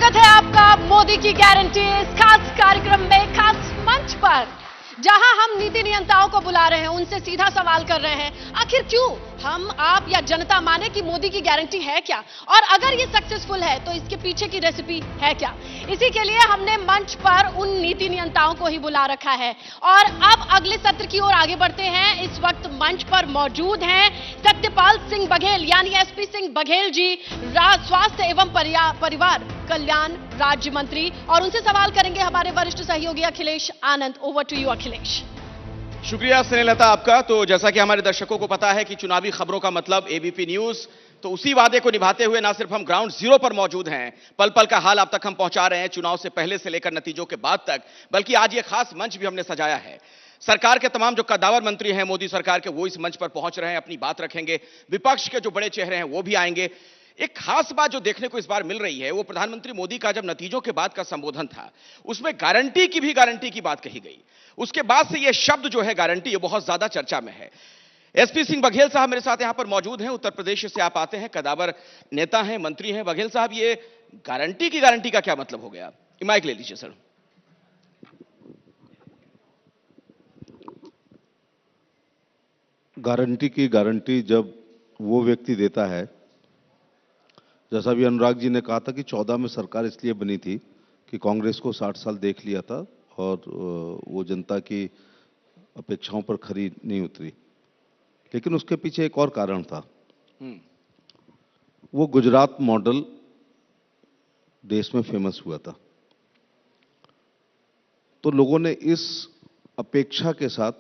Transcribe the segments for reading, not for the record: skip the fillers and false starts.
स्वागत है आपका मोदी की गारंटी इस खास कार्यक्रम में, खास मंच पर, जहां हम नीति नियंताओं को बुला रहे हैं, उनसे सीधा सवाल कर रहे हैं, आखिर क्यों हम, आप या जनता माने कि मोदी की गारंटी है क्या, और अगर ये सक्सेसफुल है तो इसके पीछे की रेसिपी है क्या। इसी के लिए हमने मंच पर उन नीति नियंताओं को ही बुला रखा है। और अब अगले सत्र की ओर आगे बढ़ते हैं। इस वक्त मंच पर मौजूद हैं सत्यपाल सिंह बघेल यानी एसपी सिंह बघेल जी, स्वास्थ्य एवं परिवार कल्याण राज्य मंत्री, और उनसे सवाल करेंगे हमारे वरिष्ठ सहयोगी Akhilesh Anand. Over to you Akhilesh. शुक्रिया स्नेहलता आपका। तो जैसा कि हमारे दर्शकों को पता है कि चुनावी खबरों का मतलब एबीपी न्यूज, तो उसी वादे को निभाते हुए ना सिर्फ हम ग्राउंड जीरो पर मौजूद हैं, पल पल का हाल आप तक हम पहुंचा रहे हैं, चुनाव से पहले से लेकर नतीजों के बाद तक, बल्कि आज ये खास मंच भी हमने सजाया है। सरकार के तमाम जो कद्दावर मंत्री हैं मोदी सरकार के, वो इस मंच पर पहुंच रहे हैं, अपनी बात रखेंगे। विपक्ष के जो बड़े चेहरे हैं वो भी आएंगे। एक खास बात जो देखने को इस बार मिल रही है, वो प्रधानमंत्री मोदी का जब नतीजों के बाद का संबोधन था, उसमें गारंटी की बात कही गई। उसके बाद से यह शब्द जो है गारंटी, ये बहुत ज्यादा चर्चा में है। एसपी सिंह बघेल साहब मेरे साथ यहां पर मौजूद हैं, उत्तर प्रदेश से आप आते हैं, कद्दावर नेता हैं, मंत्री हैं। बघेल साहब, ये गारंटी का क्या मतलब हो गया? माइक ले लीजिए सर। गारंटी की गारंटी जब वो व्यक्ति देता है, जैसा भी अनुराग जी ने कहा था कि 14 में सरकार इसलिए बनी थी कि कांग्रेस को 60 साल देख लिया था और वो जनता की अपेक्षाओं पर खरी नहीं उतरी। लेकिन उसके पीछे एक और कारण था। वो गुजरात मॉडल देश में फेमस हुआ था। तो लोगों ने इस अपेक्षा के साथ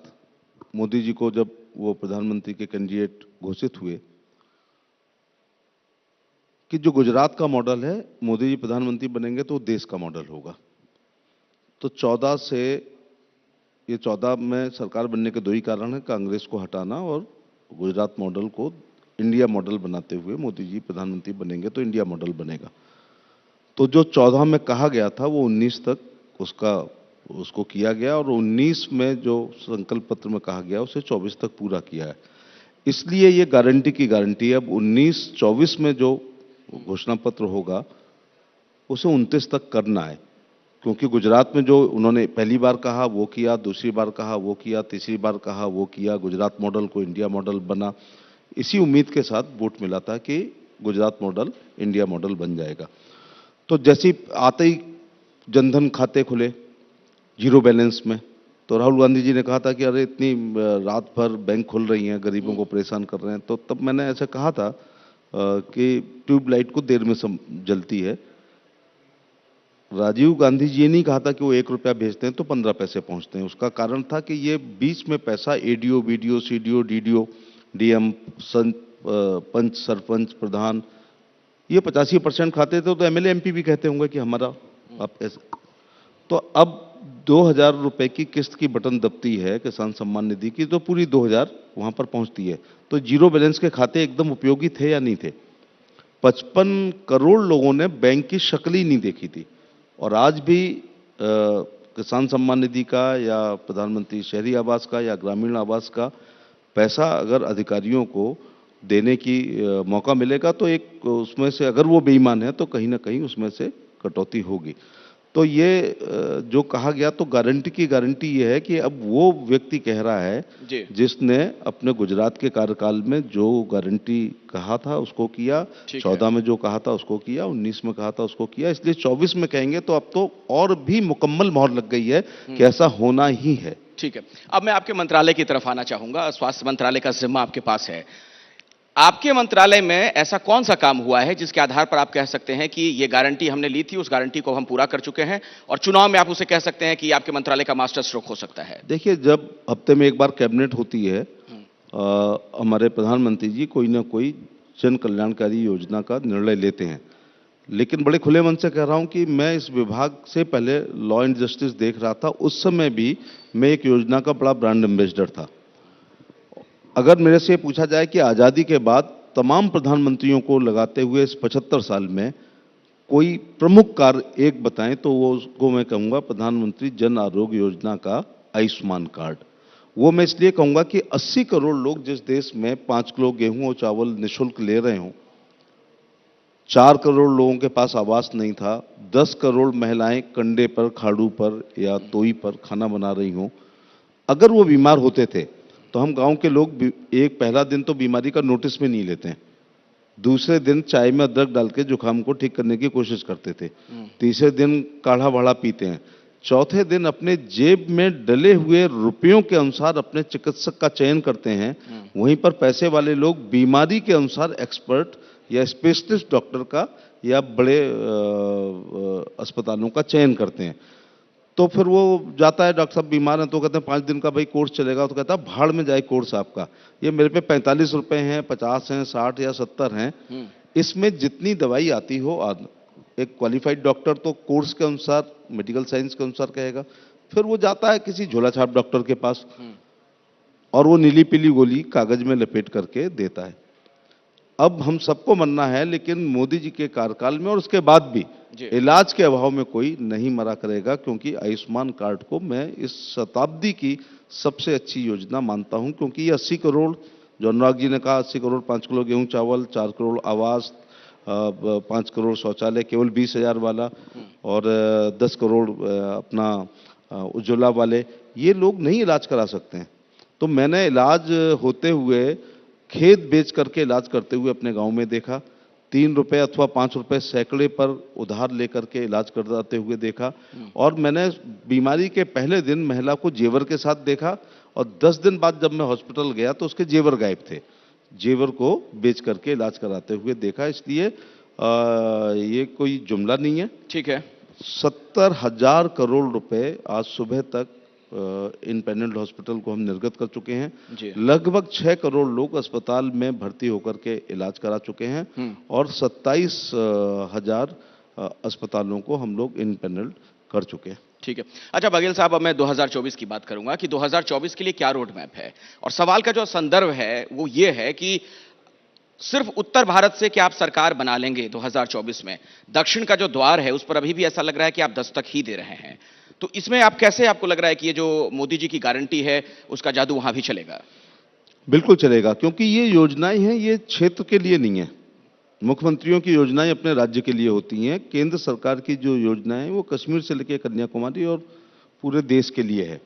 मोदी जी को, जब वो प्रधानमंत्री के कैंडिडेट घोषित हुए, कि जो गुजरात का मॉडल है, मोदी जी प्रधानमंत्री बनेंगे तो देश का मॉडल होगा। तो 14 में सरकार बनने के दो ही कारण है, कांग्रेस को हटाना और गुजरात मॉडल को इंडिया मॉडल बनाते हुए मोदी जी प्रधानमंत्री बनेंगे तो इंडिया मॉडल बनेगा। तो जो 14 में कहा गया था वो 19 तक उसको किया गया, और 19 में जो संकल्प पत्र में कहा गया उसे 24 तक पूरा किया है। इसलिए ये गारंटी की गारंटी है। अब 19-24 में जो घोषणा पत्र होगा उसे 29 तक करना है, क्योंकि गुजरात में जो उन्होंने पहली बार कहा वो किया, दूसरी बार कहा वो किया, तीसरी बार कहा वो किया, गुजरात मॉडल को इंडिया मॉडल बना। इसी उम्मीद के साथ वोट मिला था कि गुजरात मॉडल इंडिया मॉडल बन जाएगा। तो जैसे आते ही जनधन खाते खुले जीरो बैलेंस में, तो राहुल गांधी जी ने कहा था कि अरे इतनी रात भर बैंक खुल रही हैं, गरीबों को परेशान कर रहे हैं। तो तब मैंने ऐसा कहा था कि ट्यूबलाइट को देर में जलती है। राजीव गांधी जी ने नहीं कहा था कि वो 1 रुपया भेजते हैं तो 15 पैसे पहुंचते हैं। उसका कारण था कि ये बीच में पैसा ADO, BDO, CDO, DDO, DM, panch, sarpanch, प्रधान, ये 85% खाते थे। तो एमएलए एमपी भी कहते होंगे कि हमारा आप ऐसे। तो अब 2000 रुपए की किस्त की बटन दबती है किसान सम्मान निधि की, तो पूरी 2000 वहां पर पहुंचती है। तो जीरो बैलेंस के खाते एकदम उपयोगी थे या नहीं थे? 55 करोड़ लोगों ने बैंक की शक्ल ही नहीं देखी थी। और आज भी किसान सम्मान निधि का या प्रधानमंत्री शहरी आवास का या ग्रामीण आवास का पैसा अगर अधिकारियों को देने की मौका मिलेगा तो एक उसमें से, अगर वो बेईमान है तो कहीं ना कहीं उसमें से कटौती होगी। तो ये जो कहा गया, तो गारंटी की गारंटी ये है कि अब वो व्यक्ति कह रहा है जिसने अपने गुजरात के कार्यकाल में जो गारंटी कहा था उसको किया, 14 में जो कहा था उसको किया, 19 में कहा था उसको किया, इसलिए 24 में कहेंगे तो अब तो और भी मुकम्मल मोहर लग गई है कि ऐसा होना ही है। ठीक है, अब मैं आपके मंत्रालय की तरफ आना चाहूंगा। स्वास्थ्य मंत्रालय का जिम्मा आपके पास है। आपके मंत्रालय में ऐसा कौन सा काम हुआ है जिसके आधार पर आप कह सकते हैं कि ये गारंटी हमने ली थी, उस गारंटी को हम पूरा कर चुके हैं, और चुनाव में आप उसे कह सकते हैं कि आपके मंत्रालय का मास्टर स्ट्रोक हो सकता है? देखिए, जब हफ्ते में एक बार कैबिनेट होती है, हमारे प्रधानमंत्री जी कोई ना कोई जन कल्याणकारी योजना का निर्णय लेते हैं। लेकिन बड़े खुले मन से कह रहा हूं कि मैं इस विभाग से पहले लॉ एंड जस्टिस देख रहा था, उस समय भी मैं एक योजना का बड़ा ब्रांड एम्बेसडर था। अगर मेरे से पूछा जाए कि आज़ादी के बाद तमाम प्रधानमंत्रियों को लगाते हुए इस 75 साल में कोई प्रमुख कार्य एक बताएं, तो वो उसको मैं कहूँगा प्रधानमंत्री जन आरोग्य योजना का आयुष्मान कार्ड। वो मैं इसलिए कहूँगा कि 80 करोड़ लोग जिस देश में 5 किलो गेहूं और चावल निःशुल्क ले रहे हों, 4 करोड़ लोगों के पास आवास नहीं था, 10 करोड़ महिलाएं कंडे पर, खाड़ू पर या तोई पर खाना बना रही हों, अगर वो बीमार होते थे तो हम गांव के लोग एक पहला दिन तो बीमारी का नोटिस में नहीं लेते हैं, दूसरे दिन चाय में अदरक डाल के जुकाम को ठीक करने की कोशिश करते थे, तीसरे दिन काढ़ा वाढ़ा पीते हैं, चौथे दिन अपने जेब में डले हुए रुपयों के अनुसार अपने चिकित्सक का चयन करते हैं। वहीं पर पैसे वाले लोग बीमारी के अनुसार एक्सपर्ट या स्पेशलिस्ट डॉक्टर का या बड़े अस्पतालों का चयन करते हैं। तो फिर वो जाता है, डॉक्टर साहब बीमार हैं, तो कहते हैं 5 दिन का भाई कोर्स चलेगा, तो कहता है भाड़ में जाए कोर्स आपका, ये मेरे पे 45 रुपए हैं, 50 हैं, 60 या 70 हैं, इसमें जितनी दवाई आती हो एक क्वालिफाइड डॉक्टर तो कोर्स के अनुसार, मेडिकल साइंस के अनुसार कहेगा। फिर वो जाता है किसी झोला छाप डॉक्टर के पास और वो नीली पीली गोली कागज में लपेट करके देता है। अब हम सबको मरना है, लेकिन मोदी जी के कार्यकाल में और उसके बाद भी इलाज के अभाव में कोई नहीं मरा करेगा, क्योंकि आयुष्मान कार्ड को मैं इस शताब्दी की सबसे अच्छी योजना मानता हूं, क्योंकि ये 80 करोड़, जो अनुराग जी ने कहा 80 करोड़, 5 किलो गेहूं चावल, 4 करोड़ आवास, 5 करोड़ शौचालय केवल 20,000 वाला और 10 करोड़ अपना उज्ज्वला वाले, ये लोग नहीं इलाज करा सकते हैं। तो मैंने इलाज होते हुए, खेत बेच करके इलाज करते हुए अपने गांव में देखा, 3 रुपए अथवा 5 रुपए सैकड़े पर उधार लेकर के इलाज कराते हुए देखा, और मैंने बीमारी के पहले दिन महिला को जेवर के साथ देखा और 10 दिन बाद जब मैं हॉस्पिटल गया तो उसके जेवर गायब थे, जेवर को बेच करके इलाज कराते हुए देखा। इसलिए ये कोई जुमला नहीं है। ठीक है। 70,000 करोड़ रुपए आज सुबह तक इंडिपेंडेंट हॉस्पिटल को हम निर्गत कर चुके हैं। लगभग 6 करोड़ लोग अस्पताल में भर्ती होकर के इलाज करा चुके हैं और 27,000 अस्पतालों को हम लोग इंडिपेंडेंट कर चुके हैं। ठीक है। अच्छा बघेल साहब, अब मैं 2024 की बात करूंगा कि 2024 के लिए क्या रोड मैप है, और सवाल का जो संदर्भ है वो ये है कि सिर्फ उत्तर भारत से क्या आप सरकार बना लेंगे 2024 में, दक्षिण का जो द्वार है उस पर अभी भी ऐसा लग रहा है कि आप दस्तक ही दे रहे हैं। तो इसमें आप कैसे, आपको लग रहा है कि ये जो मोदी जी की गारंटी है उसका जादू वहां भी चलेगा? बिल्कुल चलेगा, क्योंकि ये योजनाएं हैं, ये क्षेत्र के लिए नहीं है। मुख्यमंत्रियों की योजनाएं अपने राज्य के लिए होती हैं, केंद्र सरकार की जो योजनाएं हैं वो कश्मीर से लेकर कन्याकुमारी और पूरे देश के लिए है,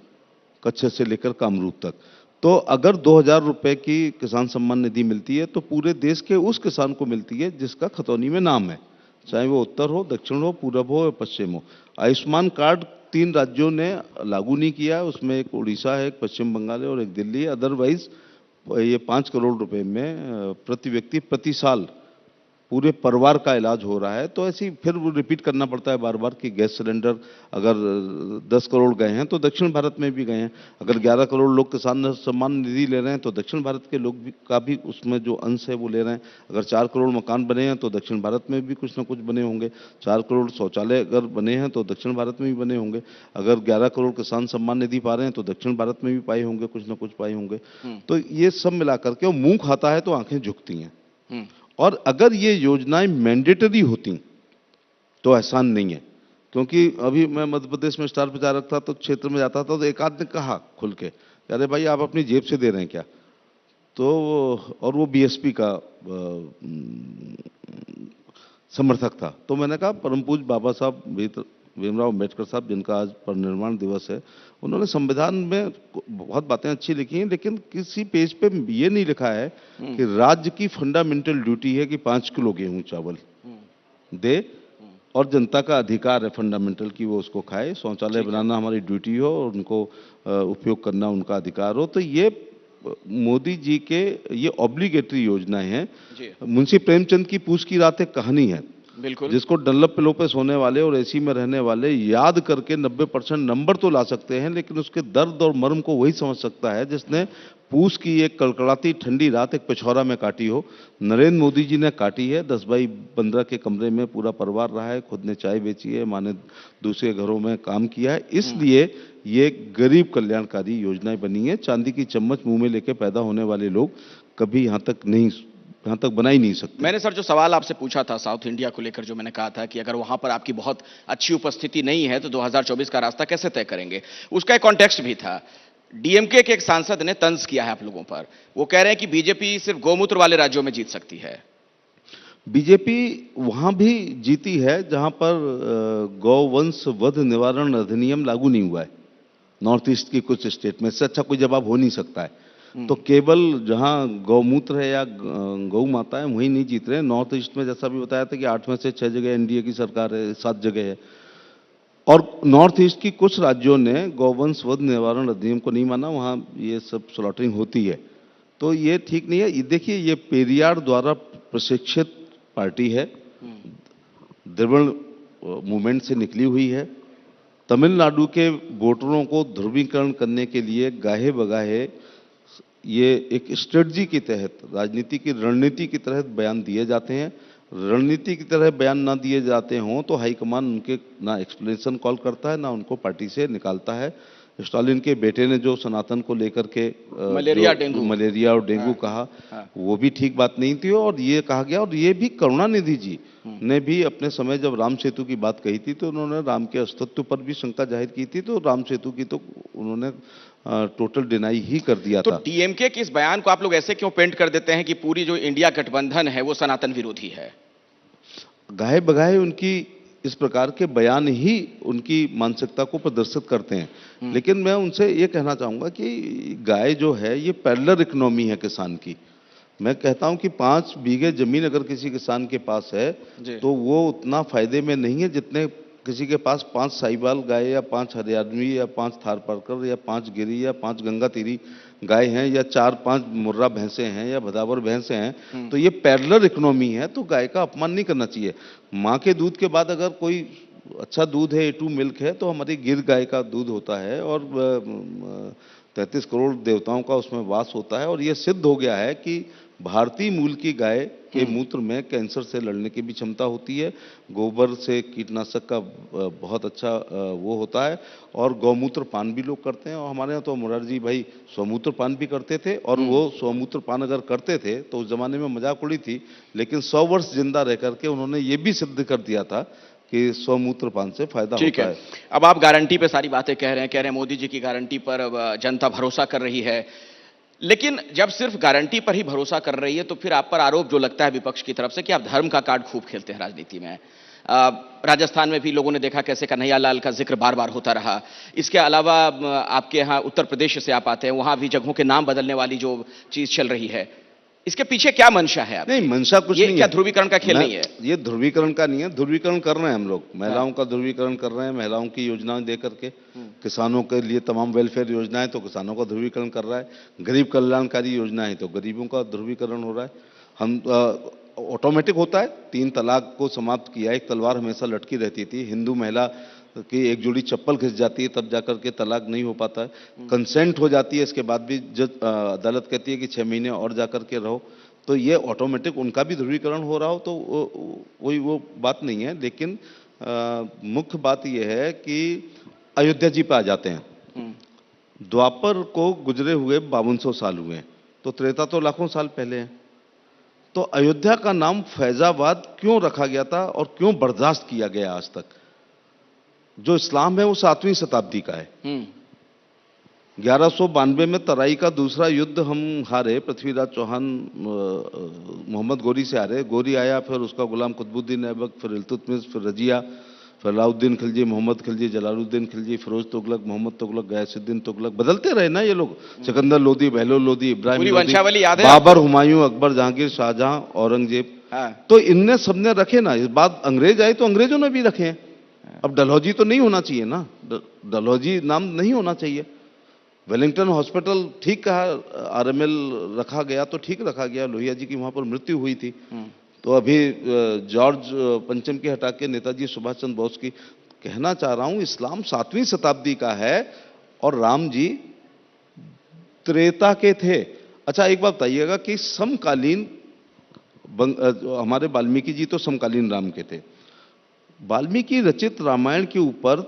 कच्छ से लेकर कामरूप तक। तो अगर 2,000 रुपए की किसान सम्मान निधि मिलती है तो पूरे देश के उस किसान को मिलती है जिसका खतौनी में नाम है, चाहे वो उत्तर हो, दक्षिण हो, पूरब हो या पश्चिम हो। आयुष्मान कार्ड 3 राज्यों ने लागू नहीं किया है, उसमें एक उड़ीसा है, एक पश्चिम बंगाल है और एक दिल्ली है। अदरवाइज ये 5 करोड़ रुपए में प्रति व्यक्ति प्रति साल पूरे परिवार का इलाज हो रहा है। तो ऐसी फिर वो रिपीट करना पड़ता है बार बार कि गैस सिलेंडर अगर 10 करोड़ गए हैं तो दक्षिण भारत में भी गए हैं, अगर 11 करोड़ लोग किसान सम्मान निधि ले रहे हैं तो दक्षिण भारत के लोग भी का भी उसमें जो अंश है वो ले रहे हैं, अगर 4 करोड़ मकान बने हैं तो दक्षिण भारत में भी कुछ ना कुछ बने होंगे, 4 करोड़ शौचालय अगर बने हैं तो दक्षिण भारत में भी बने होंगे, अगर 11 करोड़ किसान सम्मान निधि पा रहे हैं तो दक्षिण भारत में भी पाए होंगे, कुछ ना कुछ पाए होंगे। तो ये सब मिलाकर के मुंह खाता है तो आंखें झुकती हैं। और अगर ये योजनाएं मैंडेटरी होती तो एहसान नहीं है, क्योंकि अभी मैं मध्य प्रदेश में स्टार प्रचारक था तो क्षेत्र में जाता था तो एक आदमी ने कहा खुल के, अरे भाई आप अपनी जेब से दे रहे हैं क्या? तो और वो बीएसपी का समर्थक था। तो मैंने कहा परम पूज्य बाबा साहब भीमराव अम्बेडकर साहब, जिनका आज परिनिर्वाण दिवस है, उन्होंने संविधान में बहुत बातें अच्छी लिखी हैं, लेकिन किसी पेज पे ये नहीं लिखा है कि राज्य की फंडामेंटल ड्यूटी है कि 5 किलो गेहूं चावल दे और जनता का अधिकार है फंडामेंटल कि वो उसको खाए, शौचालय बनाना हमारी ड्यूटी हो और उनको उपयोग करना उनका अधिकार हो। तो ये मोदी जी के ये ऑब्लिगेटरी योजनाएं हैं। मुंशी प्रेमचंद की पूछ की रात एक कहानी है, बिल्कुल, जिसको डल्लप पिलो पे सोने वाले और एसी में रहने वाले याद करके 90% नंबर तो ला सकते हैं, लेकिन उसके दर्द और मर्म को वही समझ सकता है जिसने पूस की एक कड़कड़ाती ठंडी रात एक पिछौरा में काटी हो। नरेंद्र मोदी जी ने काटी है। 10 बाई 15 के कमरे में पूरा परिवार रहा है, खुद ने चाय बेची है, माँ ने दूसरे घरों में काम किया है, इसलिए ये गरीब कल्याणकारी योजनाएं बनी है। चांदी की चम्मच मुंह में लेके पैदा होने वाले लोग कभी यहाँ तक बना ही नहीं सकते। मैंने सर जो सवाल आपसे पूछा था साउथ इंडिया को लेकर, जो मैंने कहा था कि अगर वहां पर आपकी बहुत अच्छी उपस्थिति नहीं है तो 2024 का रास्ता कैसे तय करेंगे, उसका एक कॉन्टेक्स्ट भी था। डीएमके के एक सांसद ने तंज किया है आप लोगों पर, वो कह रहे हैं कि बीजेपी सिर्फ गोमूत्र वाले राज्यों में जीत सकती है। बीजेपी वहां भी जीती है जहां पर गौवंश वध निवारण अधिनियम लागू नहीं हुआ है। नॉर्थ ईस्ट की कुछ स्टेट में, इससे अच्छा कोई जवाब हो नहीं सकता है। तो केवल जहां गौमूत्र है या गौ माता है वहीं नहीं जीत रहे। नॉर्थ ईस्ट में जैसा भी बताया था कि 8 में से 6 जगह एनडीए की सरकार है, 7 जगह है। और नॉर्थ ईस्ट की कुछ राज्यों ने गौवंश वध निवारण अधिनियम को नहीं माना, वहां ये सब स्लॉटरिंग होती है। तो ये ठीक नहीं है। देखिए, ये पेरियार द्वारा प्रशिक्षित पार्टी है, द्रविड़ मूवमेंट से निकली हुई है। तमिलनाडु के वोटरों को ध्रुवीकरण करने के लिए गाहे बगाहे ये एक स्ट्रेटजी के तहत, राजनीति की रणनीति की तहत बयान दिए जाते हैं। रणनीति की तरह बयान ना दिए जाते हों तो हाईकमान उनके ना एक्सप्लेनेशन कॉल करता है, ना उनको पार्टी से निकालता है। स्टालिन के बेटे ने जो सनातन को लेकर के मलेरिया और डेंगू कहा, वो भी ठीक बात नहीं थी। और ये कहा गया, और ये भी करुणानिधि जी ने भी अपने समय जब राम सेतु की बात कही थी तो उन्होंने राम के अस्तित्व पर भी शंका जाहिर की थी। तो राम सेतु की तो उन्होंने टोटल डिनाई ही कर दिया था। तो डीएमके के इस बयान को आप लोग ऐसे क्यों पेंट कर देते हैं कि पूरी जो इंडिया गठबंधन है वो सनातन विरोधी है? गाहे बगाहे उनकी इस प्रकार के बयान ही उनकी मानसिकता को प्रदर्शित करते हैं। लेकिन मैं उनसे ये कहना चाहूंगा कि गाय जो है ये पैरेलल इकोनॉमी है किसान की। मैं कहता हूं कि 5 बीघे जमीन अगर किसी किसान के पास है तो वो उतना फायदे में नहीं है जितने किसी के पास 5 साहिवाल गाय या 5 हरियाणवी या 5 थारपारकर या 5 गिरी या 5 गंगा तीरी गाय हैं या 4-5 मुर्रा भैंसे हैं या भदावर भैंसे हैं। तो ये पैरेलल इकोनॉमी है, तो गाय का अपमान नहीं करना चाहिए। माँ के दूध के बाद अगर कोई अच्छा दूध है, A2 मिल्क है, तो हमारी गिर गाय का दूध होता है और 33 करोड़ देवताओं का उसमें वास होता है। और ये सिद्ध हो गया है कि भारतीय मूल की गाय के मूत्र में कैंसर से लड़ने की भी क्षमता होती है। गोबर से कीटनाशक का बहुत अच्छा वो होता है। और गौमूत्र पान भी लोग करते हैं। और हमारे यहाँ तो मुरारजी भाई स्वमूत्र पान भी करते थे। और वो स्वमूत्र पान अगर करते थे तो उस जमाने में मजाक उड़ी थी, लेकिन 100 वर्ष जिंदा रह करके उन्होंने ये भी सिद्ध कर दिया था कि स्वमूत्र पान से फायदा होता है। अब आप गारंटी पे सारी बातें कह रहे हैं मोदी जी की गारंटी पर अब जनता भरोसा कर रही है। लेकिन जब सिर्फ गारंटी पर ही भरोसा कर रही है तो फिर आप पर आरोप जो लगता है विपक्ष की तरफ से कि आप धर्म का कार्ड खूब खेलते हैं राजनीति में। राजस्थान में भी लोगों ने देखा कैसे कन्हैया लाल का जिक्र बार बार होता रहा। इसके अलावा आपके यहाँ उत्तर प्रदेश से आप आते हैं, वहां भी जगहों के नाम बदलने वाली जो चीज चल रही है, इसके पीछे क्या मंशा है? नहीं, मंशा कुछ नहीं है। क्या ध्रुवीकरण का खेल नहीं है? ये ध्रुवीकरण का नहीं है। ध्रुवीकरण कर रहे हैं हम लोग, महिलाओं का ध्रुवीकरण कर रहे हैं। महिलाओं की योजनाएं दे करके, किसानों के लिए तमाम वेलफेयर योजनाएं तो किसानों का ध्रुवीकरण कर रहा है। गरीब कल्याणकारी योजनाएं तो गरीबों का ध्रुवीकरण हो रहा है। हम ऑटोमेटिक होता है। 3 तलाक को समाप्त किया। एक तलवार हमेशा लटकी रहती थी। हिंदू महिला कि एक जोड़ी चप्पल घिस जाती है तब जाकर के तलाक नहीं हो पाता है। कंसेंट हो जाती है, इसके बाद भी जज अदालत कहती है कि 6 महीने और जाकर के रहो। तो ये ऑटोमेटिक उनका भी ध्रुवीकरण हो रहा हो तो कोई वो बात नहीं है। लेकिन मुख्य बात यह है कि अयोध्या जी पे आ जाते हैं। द्वापर को गुजरे हुए 5200 साल हुए हैं, तो त्रेता तो लाखों साल पहले है। तो अयोध्या का नाम फैजाबाद क्यों रखा गया था और क्यों बर्दाश्त किया गया आज तक? जो इस्लाम है वो 7वीं शताब्दी का है। 1192 में तराई का दूसरा युद्ध हम हारे। पृथ्वीराज चौहान मोहम्मद गोरी से हारे। गोरी आया, फिर उसका गुलाम कुतुबुद्दीन ऐबक, फिर इल्तुतमिश, फिर रजिया, फिर अलाउद्दीन खिलजी, मोहम्मद खिलजी, जलालुद्दीन खिलजी, फिरोज तुगलक, मोहम्मद तुगलक, गयासुद्दीन तुगलक, बदलते रहे ना ये लोग। सिकंदर लोदी, बहलोल लोदी, इब्राहिम लोदी, बाबर, हुमायूं, अकबर, जहांगीर, शाहजहां, औरंगजेब। तो इनने सबने रखे ना। इस बात अंग्रेज आए तो अंग्रेजों ने भी रखे हैं। अब डलहौजी तो नहीं होना चाहिए ना, डलहौजी नाम नहीं होना चाहिए। वेलिंगटन हॉस्पिटल ठीक कहा, आरएमएल रखा गया तो ठीक रखा गया। लोहिया जी की वहां पर मृत्यु हुई थी। तो अभी जॉर्ज पंचम की हटा के नेताजी सुभाष चंद्र बोस की। कहना चाह रहा हूं, इस्लाम 7वीं शताब्दी का है और राम जी त्रेता के थे। अच्छा, एक बात बताइएगा कि समकालीन हमारे वाल्मीकि जी तो समकालीन राम के थे। वाल्मीकि रचित रामायण के ऊपर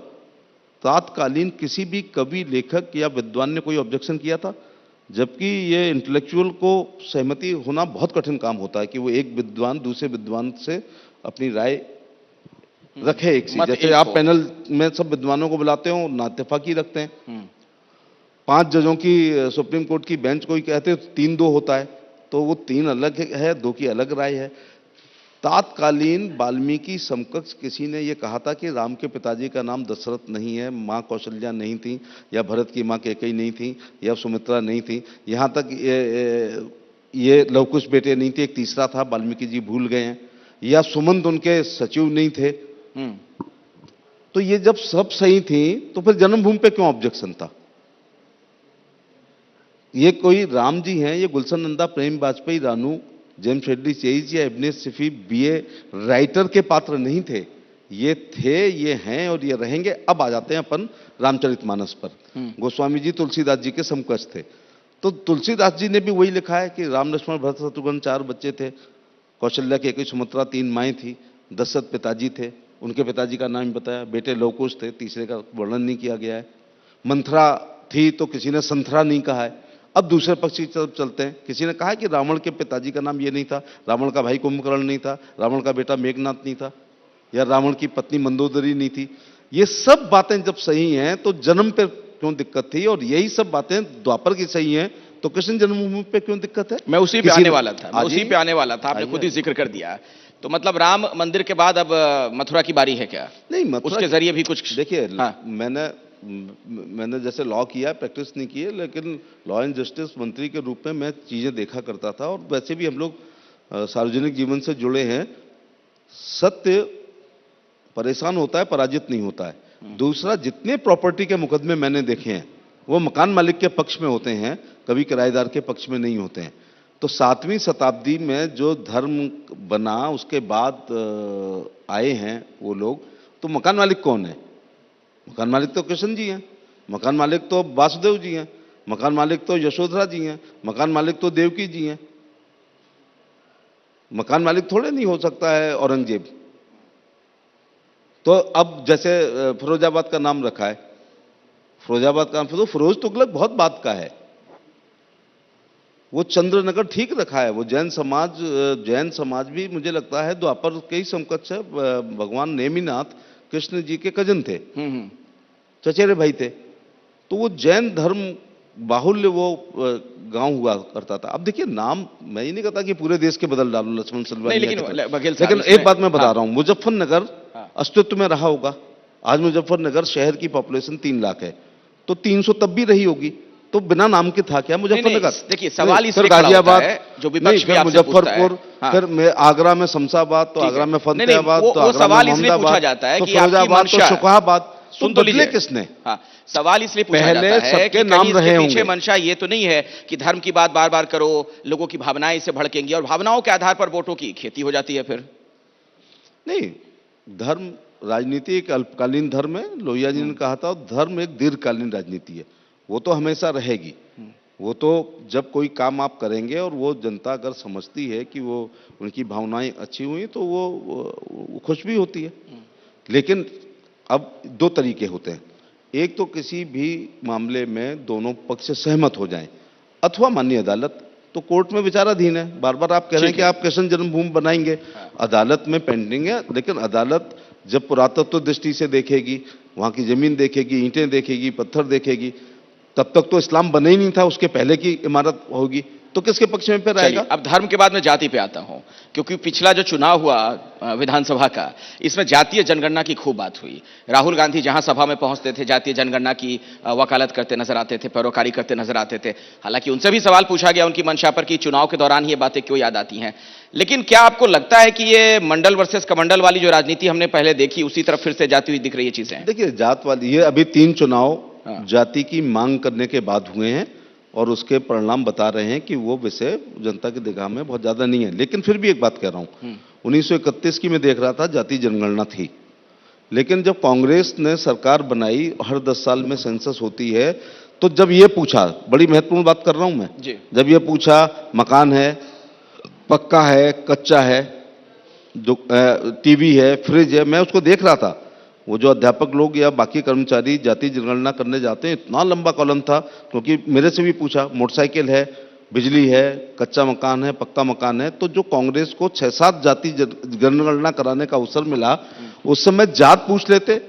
तात्कालीन किसी भी कवि, लेखक या विद्वान ने कोई ऑब्जेक्शन किया था? जबकि ये इंटेलेक्चुअल को सहमति होना बहुत कठिन काम होता है कि वो एक विद्वान दूसरे विद्वान से अपनी राय रखे एक सी। जैसे आप पैनल में सब विद्वानों को बुलाते हो, नाइत्तेफाकी रखते हैं। 5 जजों की सुप्रीम कोर्ट की बेंच कोई कहते 3-2 होता है, तो वो 3 अलग है, 2 की अलग राय है। तात्कालीन वाल्मीकि समकक्ष किसी ने ये कहा था कि राम के पिताजी का नाम दशरथ नहीं है, माँ कौशल्या नहीं थी, या भरत की माँ कैकेयी नहीं थी, या सुमित्रा नहीं थी, यहाँ तक ये लवकुश बेटे नहीं थे, एक तीसरा था वाल्मीकि जी भूल गए हैं, या सुमंत उनके सचिव नहीं थे। तो ये जब सब सही थी तो फिर जन्मभूमि पे क्यों ऑब्जेक्शन था? ये कोई राम जी हैं, ये Gulshan Nanda, Prem Vajpayee, Ranu, James Hadley Chase या इब्ने सिफी बीए राइटर के पात्र नहीं थे। ये थे, ये हैं और ये रहेंगे। अब आ जाते हैं अपन रामचरितमानस पर। गोस्वामी जी तुलसीदास जी के समकक्ष थे। तो तुलसीदास जी ने भी वही लिखा है कि राम लक्ष्मण भरत शत्रुघ्न 4 बच्चे थे, कौशल्या की एक सुमित्रा 3 माएँ थी, दशरथ पिताजी थे, उनके पिताजी का नाम बताया, बेटे लवकुश थे, तीसरे का वर्णन नहीं किया गया है। मंथरा थी तो किसी ने संथरा नहीं कहा है। अब दूसरे पक्ष की तरफ चलते हैं, किसी ने कहा कि रावण के पिताजी का नाम ये नहीं था, रावण का भाई कुंभकर्ण नहीं था, रावण का बेटा मेघनाथ नहीं था, या रावण की पत्नी मंदोदरी नहीं थी। ये सब बातें जब सही हैं तो जन्म पे क्यों दिक्कत थी? और यही सब बातें द्वापर की सही हैं तो कृष्ण जन्मभूमि पे क्यों दिक्कत है? मैं उसी पे आने वाला था, आपने खुद ही जिक्र कर दिया। तो मतलब राम मंदिर के बाद अब मथुरा की बारी है क्या? नहीं, मथुरा उसके जरिए भी कुछ देखिए। हाँ। मैंने जैसे लॉ किया, प्रैक्टिस नहीं की है, लेकिन लॉ एंड जस्टिस मंत्री के रूप में मैं चीजें देखा करता था, और वैसे भी हम लोग सार्वजनिक जीवन से जुड़े हैं। सत्य परेशान होता है, पराजित नहीं होता है। दूसरा, जितने प्रॉपर्टी के मुकदमे मैंने देखे हैं वो मकान मालिक के पक्ष में होते हैं, कभी किराएदार के पक्ष में नहीं होते हैं। तो 7वीं शताब्दी में जो धर्म बना उसके बाद आए हैं वो लोग, तो मकान मालिक कौन है? मकान मालिक तो कृष्ण जी हैं, मकान मालिक तो वासुदेव जी हैं, मकान मालिक तो यशोधरा जी हैं, मकान मालिक तो देवकी जी हैं। मकान मालिक थोड़े नहीं हो सकता है औरंगजेब। तो अब जैसे फिरोजाबाद का नाम रखा है, फिरोजाबाद का नाम तो फिरोज तुगलक बहुत बात का है। वो चंद्रनगर ठीक रखा है। वो जैन समाज भी मुझे लगता है द्वापर के ही समकक्ष है। भगवान नेमिनाथ कृष्ण जी के कजन थे, चचेरे भाई थे। तो वो जैन धर्म बाहुल्य वो गांव हुआ करता था। अब देखिए, नाम मैं ये नहीं कहता कि पूरे देश के बदल डालो लक्ष्मण सलवानी, लेकिन एक बात मैं बता रहा हूं, मुजफ्फरनगर अस्तित्व में रहा होगा। आज मुजफ्फरनगर शहर की पॉपुलेशन 3 लाख है, तो 300 तब भी रही होगी। तो बिना नाम के था क्या मुजफ्फरनगर? देखिए, सवाल इसलिए गाजियाबाद, जो विपक्ष भी मुजफ्फरपुर, फिर आगरा में शमशाबाद, तो आगरा में फतेहाबाद, तो आगरा में मोहम्मदाबाद, तो फिरोजाबाद, तो शुकाबाद। सुन तो लीजिए किसने? हाँ, सवाल इसलिए पूछा जाता है कि नाम रहे होंगे। पीछे मंशा ये तो नहीं है कि धर्म की बात बार बार करो, लोगों की भावनाएं इससे भड़केंगी और भावनाओं के आधार पर वोटों की खेती हो जाती है। फिर नहीं, धर्म राजनीति एक अल्पकालीन धर्म है। लोहिया जी ने कहा था धर्म एक दीर्घकालीन राजनीति है, वो तो हमेशा रहेगी। वो तो जब कोई काम आप करेंगे और वो जनता अगर समझती है कि वो उनकी भावनाएं अच्छी हुई तो वो खुश भी होती है। लेकिन अब 2 तरीके होते हैं। एक तो किसी भी मामले में दोनों पक्ष सहमत हो जाएं, अथवा माननीय अदालत, तो कोर्ट में विचाराधीन है। बार बार आप कह रहे हैं कि आप कृष्ण जन्मभूमि बनाएंगे, अदालत में पेंडिंग है। लेकिन अदालत जब पुरातत्व दृष्टि से देखेगी, वहां की जमीन देखेगी, ईंटें देखेगी, पत्थर देखेगी, तब तक तो इस्लाम बने ही नहीं था, उसके पहले की इमारत होगी, तो किसके पक्ष में फिर आएगा? अब धर्म के बाद में जाति पे आता हूं, क्योंकि पिछला जो चुनाव हुआ विधानसभा का, इसमें जातीय जनगणना की खूब बात हुई। राहुल गांधी जहां सभा में पहुंचते थे जातीय जनगणना की वकालत करते नजर आते थे, पैरोकारी करते नजर आते थे। हालांकि उनसे भी सवाल पूछा गया उनकी मंशा पर कि चुनाव के दौरान ये बातें क्यों याद आती हैं। लेकिन क्या आपको लगता है कि ये मंडल वर्सेस कमंडल वाली जो राजनीति हमने पहले देखी, उसी तरफ फिर से जाती हुई दिख रही है चीजें? देखिए, जात वाली, ये अभी 3 चुनाव जाति की मांग करने के बाद हुए हैं और उसके परिणाम बता रहे हैं कि वो विषय जनता की निगाह में बहुत ज्यादा नहीं है। लेकिन फिर भी एक बात कह रहा हूं, 1931 की मैं देख रहा था, जाति जनगणना थी। लेकिन जब कांग्रेस ने सरकार बनाई, हर 10 साल में सेंसस होती है, तो जब ये पूछा, बड़ी महत्वपूर्ण बात कर रहा हूं मैं जी, जब ये पूछा मकान है, पक्का है, कच्चा है, जो टीवी है, फ्रिज है, मैं उसको देख रहा था। वो जो अध्यापक लोग या बाकी कर्मचारी जाति जनगणना करने जाते हैं, इतना लंबा कॉलम था, क्योंकि मेरे से भी पूछा, मोटरसाइकिल है, बिजली है, कच्चा मकान है, पक्का मकान है। तो जो कांग्रेस को 6-7 जाति जनगणना कराने का अवसर मिला, उस समय जात पूछ लेते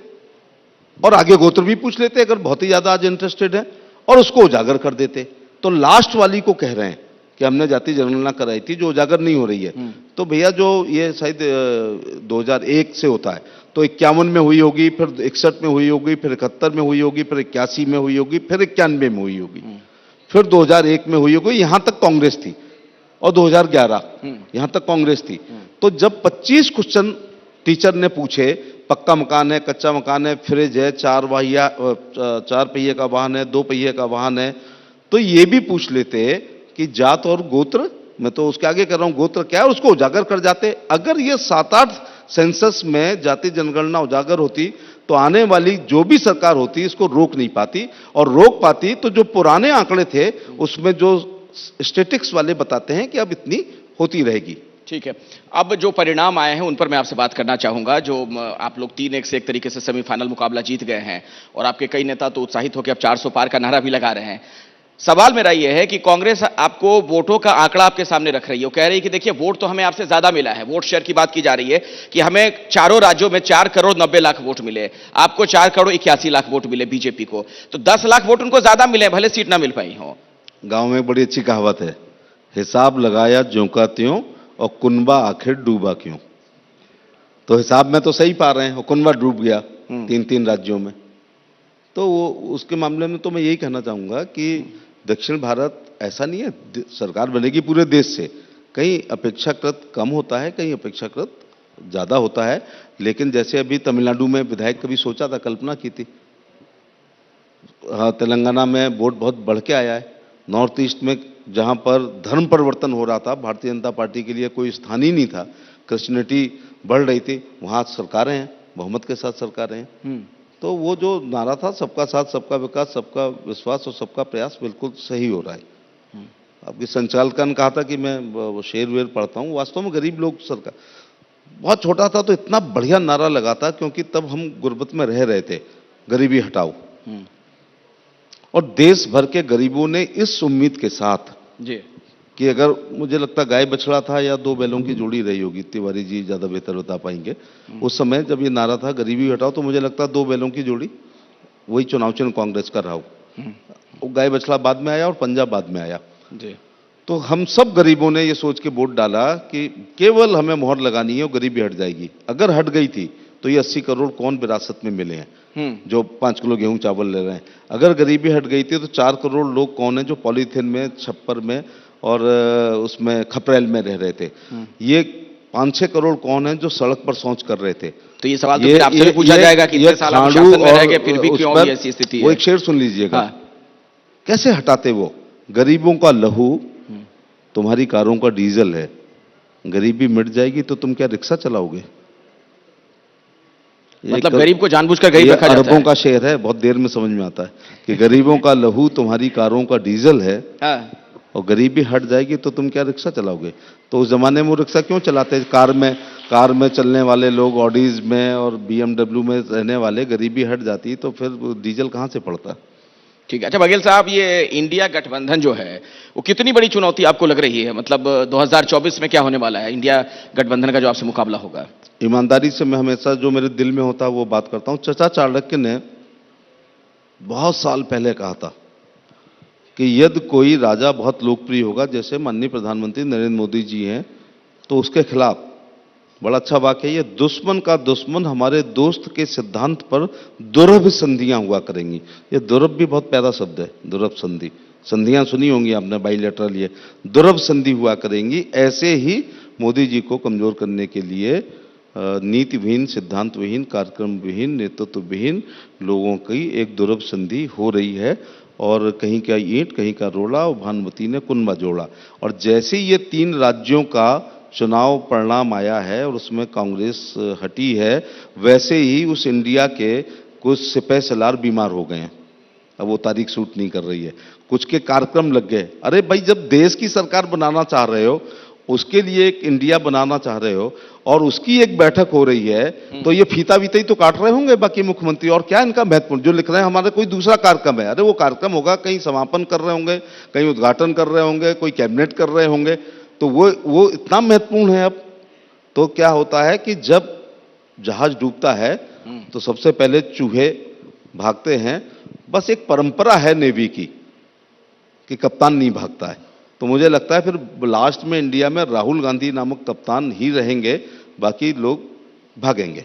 और आगे गोत्र भी पूछ लेते अगर बहुत ही ज्यादा आज इंटरेस्टेड है, और उसको उजागर कर देते। तो लास्ट वाली को कह रहे हैं कि हमने जाति जनगणना कराई थी जो उजागर नहीं हो रही है। तो भैया जो ये शायद 2001 से होता है, तो 51 में हुई होगी, फिर 61 में हुई होगी, फिर 71 में हुई होगी, फिर 81 में हुई होगी, फिर 91 में हुई होगी, फिर 2001 में हुई होगी। यहां तक कांग्रेस थी, और 2011 यहां तक कांग्रेस थी। तो जब 25 क्वेश्चन टीचर ने पूछे, पक्का मकान है, कच्चा मकान है, फ्रिज है, 4 पहिए का वाहन है, 2 पहिए का वाहन है, तो ये भी पूछ लेते कि जात और गोत्र, मैं तो उसके आगे कर रहा हूं गोत्र क्या है, उसको उजागर कर जाते। अगर ये 7-8 सेंसस में जाति जनगणना उजागर होती तो आने वाली जो भी सरकार होती इसको रोक नहीं पाती, और रोक पाती तो जो पुराने आंकड़े थे उसमें जो स्टेटिक्स वाले बताते हैं कि अब इतनी होती रहेगी। ठीक है, अब जो परिणाम आए हैं उन पर मैं आपसे बात करना चाहूंगा। जो आप लोग 3-1 से एक तरीके से सेमीफाइनल मुकाबला जीत गए हैं, और आपके कई नेता तो उत्साहित होकर अब 400 पार का नारा भी लगा रहे हैं। सवाल मेरा यह है कि कांग्रेस आपको वोटों का आंकड़ा आपके सामने रख रही है, वो कह रही है कि देखिए वोट तो हमें आपसे ज्यादा मिला है, वोट शेयर की बात की जा रही है कि हमें चारों राज्यों में 4 करोड़ 90 लाख वोट मिले, आपको 4 करोड़ 81 लाख वोट मिले बीजेपी को, तो 10 लाख वोट उनको ज्यादा मिले, भले सीट ना मिल पाई हो। गांव में बड़ी अच्छी कहावत है, हिसाब लगाया ज्यों का त्यों और कुनबा आखिर डूबा क्यों। तो हिसाब में तो सही पा रहे हैं, और कुनबा डूब गया 3-3 राज्यों में। तो वो उसके मामले में तो मैं यही कहना चाहूंगा कि दक्षिण भारत ऐसा नहीं है, सरकार बनेगी पूरे देश से, कहीं अपेक्षाकृत कम होता है, कहीं अपेक्षाकृत ज्यादा होता है। लेकिन जैसे अभी तमिलनाडु में विधायक कभी सोचा था, कल्पना की थी, हाँ, तेलंगाना में वोट बहुत बढ़ के आया है। नॉर्थ ईस्ट में जहां पर धर्म परिवर्तन हो रहा था, भारतीय जनता पार्टी के लिए कोई स्थान ही नहीं था, क्रिश्चियनिटी बढ़ रही थी, वहां सरकारें हैं, बहुमत के साथ सरकारें हैं। तो वो जो नारा था सबका साथ सबका विकास सबका विश्वास और सबका प्रयास, बिल्कुल सही हो रहा है। आपके संचालकन कहा था कि मैं शेर वेर पढ़ता हूँ, वास्तव में गरीब लोग, सरकार बहुत छोटा था तो इतना बढ़िया नारा लगा था, क्योंकि तब हम गुर्बत में रह रहे थे, गरीबी हटाओ। और देश भर के गरीबों ने इस उम्मीद के साथ जी कि अगर, मुझे लगता गाय बछड़ा था या 2 बैलों की जोड़ी रही होगी, तिवारी जी ज्यादा बेहतर बता पाएंगे, उस समय जब ये नारा था गरीबी हटाओ, तो मुझे लगता 2 बैलों की जोड़ी वही चुनाव चिन्ह कांग्रेस का रहा हो। वो गाय बछड़ा बाद में आया और पंजाब बाद में आया जी। तो हम सब गरीबों ने ये सोच के वोट डाला कि केवल हमें मोहर लगानी है और गरीबी हट जाएगी। अगर हट गई थी तो ये 80 करोड़ कौन विरासत में मिले हैं जो 5 किलो गेहूं चावल ले रहे हैं। अगर गरीबी हट गई थी तो 4 करोड़ लोग कौन है जो पॉलीथिन में, छप्पर में और उसमें खपरेल में रह रहे थे। ये 5-6 करोड़ कौन है जो सड़क पर शौच कर रहे थे। तो ये सवाल तो फिर आपसे भी पूछा जाएगा कि इतने साल आप शासन में रह गए फिर भी क्यों ये ऐसी स्थिति है। वो एक शेर सुन लीजिएगा, कैसे हटाते वो, गरीबों का लहू तुम्हारी कारों का डीजल है, गरीबी मिट जाएगी तो तुम क्या रिक्शा चलाओगे। मतलब गरीब को जानबूझकर गरीब रखा जाता है। अरबों का शेर है, बहुत देर में समझ में आता है कि गरीबों का लहू तुम्हारी कारों का डीजल है और गरीबी हट जाएगी तो तुम क्या रिक्शा चलाओगे। तो उस जमाने में वो रिक्शा क्यों चलाते, कार में चलने वाले लोग, ऑडीज में और BMW में रहने वाले, गरीबी हट जाती तो फिर डीजल कहां से पड़ता। ठीक है। अच्छा बघेल साहब, ये इंडिया गठबंधन जो है वो कितनी बड़ी चुनौती आपको लग रही है, मतलब 2024 में क्या होने वाला है इंडिया गठबंधन का जो आपसे मुकाबला होगा। ईमानदारी से मैं हमेशा जो मेरे दिल में होता है वो बात करता हूं। चचा चाणक्य ने बहुत साल पहले कहा था कि यदि कोई राजा बहुत लोकप्रिय होगा, जैसे माननीय प्रधानमंत्री नरेंद्र मोदी जी हैं, तो उसके खिलाफ, बड़ा अच्छा वाक्य है, ये दुश्मन का दुश्मन हमारे दोस्त के सिद्धांत पर दुर्भ संधियां हुआ करेंगी। ये दुर्भ भी बहुत प्यारा शब्द है, दुर्भ संधि, संधियां सुनी होंगी आपने बाइलेटरल, ये दुर्भ संधि हुआ करेंगी। ऐसे ही मोदी जी को कमजोर करने के लिए नीति विहीन, सिद्धांत विहीन, कार्यक्रम विहीन, नेतृत्व विहीन लोगों की एक दुर्भ संधि हो रही है। और कहीं का ईंट कहीं का रोड़ा और भानुमती ने कुनबा जोड़ा। और जैसे ये 3 राज्यों का चुनाव परिणाम आया है और उसमें कांग्रेस हटी है, वैसे ही उस इंडिया के कुछ सिपह सलार बीमार हो गए हैं। अब वो तारीख सूट नहीं कर रही है, कुछ के कार्यक्रम लग गए। अरे भाई, जब देश की सरकार बनाना चाह रहे हो, उसके लिए एक इंडिया बनाना चाह रहे हो और उसकी एक बैठक हो रही है, तो ये फीता वीता ही तो काट रहे होंगे बाकी मुख्यमंत्री। और क्या इनका महत्वपूर्ण जो लिख रहे हैं, हमारे कोई दूसरा कार्यक्रम है, अरे वो कार्यक्रम होगा, कहीं समापन कर रहे होंगे, कहीं उद्घाटन कर रहे होंगे, कोई कैबिनेट कर रहे होंगे, तो वो इतना महत्वपूर्ण है। अब तो क्या होता है कि जब जहाज डूबता है तो सबसे पहले चूहे भागते हैं। बस एक परंपरा है नेवी की कि कप्तान नहीं भागता है। तो मुझे लगता है फिर लास्ट में इंडिया में राहुल गांधी नामक कप्तान ही रहेंगे, बाकी लोग भागेंगे।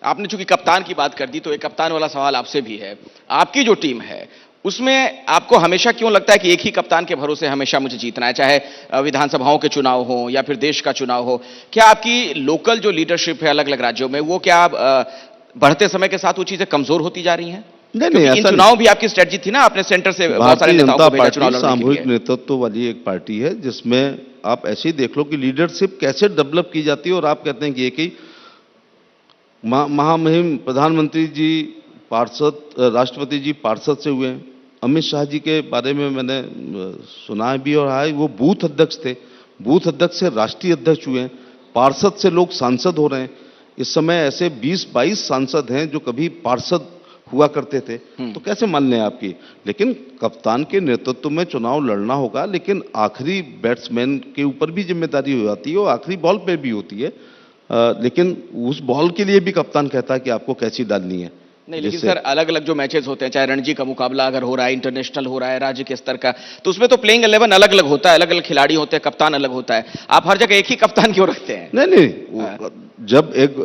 आपने चूंकि कप्तान की बात कर दी तो एक कप्तान वाला सवाल आपसे भी है। आपकी जो टीम है उसमें आपको हमेशा क्यों लगता है कि एक ही कप्तान के भरोसे हमेशा मुझे जीतना है, चाहे विधानसभाओं के चुनाव हो या फिर देश का चुनाव हो? क्या आपकी लोकल जो लीडरशिप है अलग अलग राज्यों में, वो क्या बढ़ते समय के साथ वो चीजें कमजोर होती जा रही हैं? नहीं, इन चुनाव भी आपकी स्ट्रेटजी थी ना, आपने सेंटर से बहुत सारे नेताओं को भेजा चुनाव लड़ने के लिए। सामूहिक नेतृत्व वाली एक पार्टी है जिसमें आप ऐसे ही देख लो कि लीडरशिप कैसे डेवलप की जाती है। और आप कहते हैं कि एक ही महामहिम प्रधानमंत्री जी पार्षद, राष्ट्रपति जी पार्षद से हुए हैं। अमित शाह जी के बारे में मैंने सुना भी और है, वो बूथ अध्यक्ष थे, बूथ अध्यक्ष से राष्ट्रीय अध्यक्ष हुए हैं, पार्षद से लोग सांसद हो रहे हैं। इस समय ऐसे 20-22 सांसद हैं जो कभी पार्षद हुआ करते थे, तो कैसे मान लें आपकी। लेकिन कप्तान के नेतृत्व में चुनाव लड़ना होगा, लेकिन आखिरी बैट्समैन के ऊपर भी जिम्मेदारी हो जाती है और आखिरी बॉल पे भी होती है। लेकिन उस बॉल के लिए भी कप्तान कहता है कि आपको कैसी डालनी है। नहीं, लेकिन सर अलग अलग जो मैचेस होते हैं, चाहे रणजी का मुकाबला अगर हो रहा है, इंटरनेशनल हो रहा है, राज्य के स्तर का, तो उसमें तो प्लेइंग 11 अलग अलग होता है, अलग अलग खिलाड़ी होते हैं, कप्तान अलग होता है। आप हर जगह एक ही कप्तान क्यों रखते हैं? नहीं, जब एक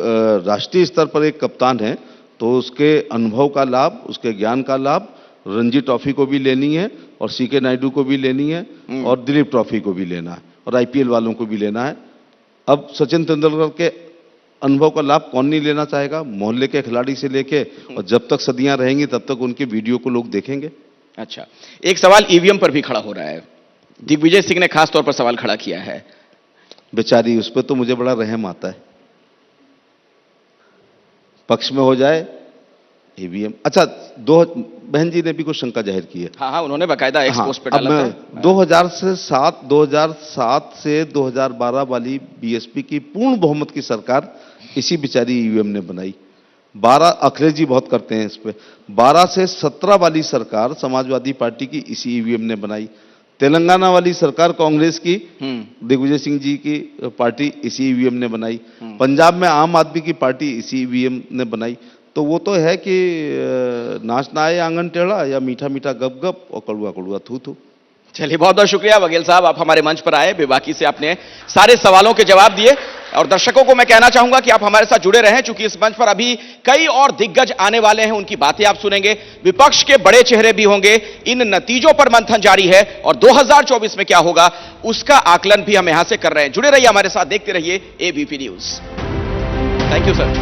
राष्ट्रीय स्तर पर एक कप्तान है तो उसके अनुभव का लाभ, उसके ज्ञान का लाभ रणजी ट्रॉफी को भी लेनी है और सीके नायडू को भी लेनी है और दिलीप ट्रॉफी को भी लेना है और आईपीएल वालों को भी लेना है। अब सचिन तेंदुलकर के अनुभव का लाभ कौन नहीं लेना चाहेगा, मोहल्ले के खिलाड़ी से लेके, और जब तक सदियां रहेंगी तब तक उनके वीडियो को लोग देखेंगे। अच्छा, एक सवाल ईवीएम पर भी खड़ा हो रहा है। दिग्विजय सिंह ने खास तौर पर सवाल खड़ा किया है। बेचारी, उस पर तो मुझे बड़ा रहम आता है। पक्ष में हो जाए ईवीएम। अच्छा, बहन जी ने भी कुछ शंका जाहिर की है। हाँ, उन्होंने बकायदा एक्स पोस्ट पे डाला था। 2007 से 2012 वाली बीएसपी की पूर्ण बहुमत की सरकार इसी बेचारी ईवीएम ने बनाई। 12, अखिलेश जी बहुत करते हैं इस पे, 12 से 17 वाली सरकार समाजवादी पार्टी की इसी ईवीएम ने बनाई। तेलंगाना वाली सरकार कांग्रेस की, दिग्विजय सिंह जी की पार्टी इसी ईवीएम ने बनाई। पंजाब में आम आदमी की पार्टी इसी ईवीएम ने बनाई। तो वो तो है कि नाचना आए आंगन टेढ़ा, या मीठा मीठा गप गप और कड़ुआ कड़ुआ थू थू। चलिए, बहुत बहुत शुक्रिया बघेल साहब, आप हमारे मंच पर आए, बेबाकी से आपने सारे सवालों के जवाब दिए। और दर्शकों को मैं कहना चाहूंगा कि आप हमारे साथ जुड़े रहें, क्योंकि इस मंच पर अभी कई और दिग्गज आने वाले हैं, उनकी बातें आप सुनेंगे, विपक्ष के बड़े चेहरे भी होंगे। इन नतीजों पर मंथन जारी है और 2024 में क्या होगा उसका आकलन भी हम यहां से कर रहे हैं। जुड़े रहिए हमारे साथ, देखते रहिए ABP news. Thank you sir.